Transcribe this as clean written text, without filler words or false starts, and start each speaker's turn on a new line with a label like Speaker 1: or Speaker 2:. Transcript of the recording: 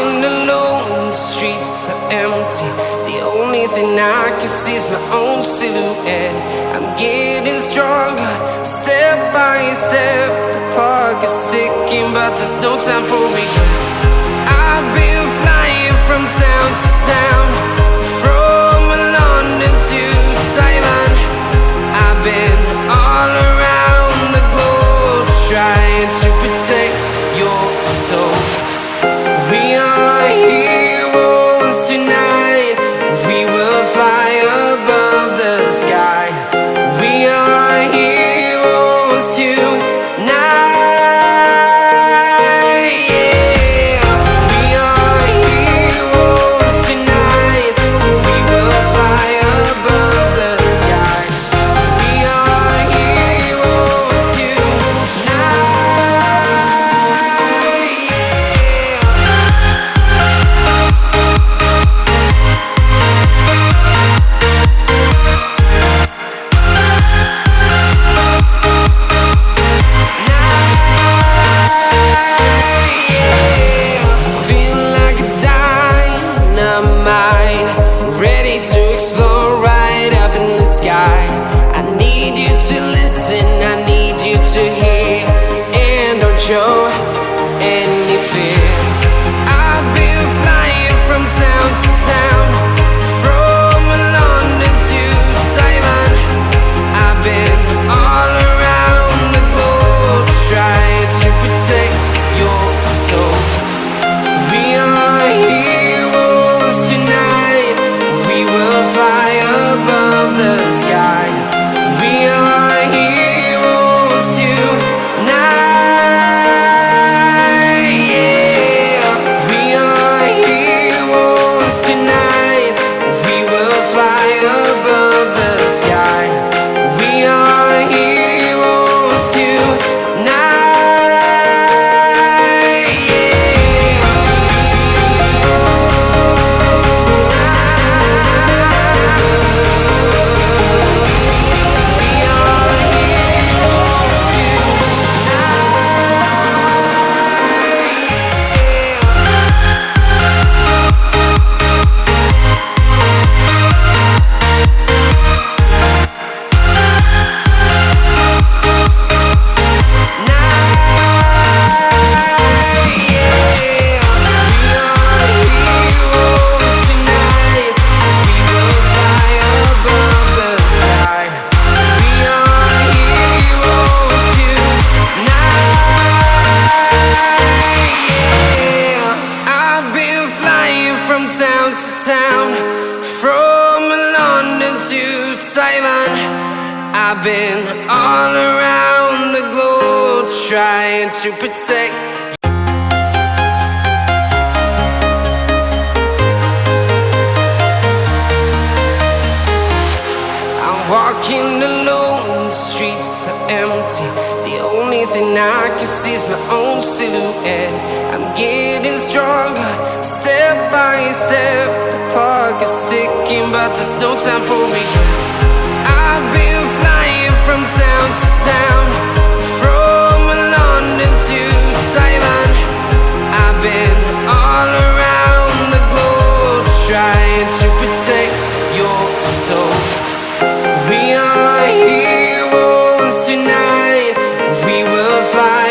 Speaker 1: walking alone, the streets are empty. The only thing I can see is my own silhouette. I'm getting stronger, step by step. The clock is ticking, but there's no time for regrets. I've been flying from town to town, from London to Taiwan. I've been all around the globe, trying to protect your soul. We are heroes tonight. We will fly above the sky. We are heroes tonight. Yeah. We are heroes tonight. We will fly above the sky. We are heroes tonight. Ready to explore right up in the sky. I need you to listen, I need you to hear, and don't show any fear. I've been flying from town to town, from London to Taiwan. I've been all around the globe, trying to protect your soul. We are heroes tonight. We will fly above the sky. We are heroes tonight. Yeah. We are heroes tonight. We will fly above the sky. We are heroes tonight. Town to town, from London to Taiwan. I've been all around the globe, trying to protect. I'm walking alone, the streets are empty. The only thing I can see is my own silhouette. I'm getting stronger, step by step. The clock is ticking, but there's no time for regrets. I've been flying from town to town, from London to Taiwan. I've been all around the globe, trying to protect your soul. We are heroes tonight. We will fly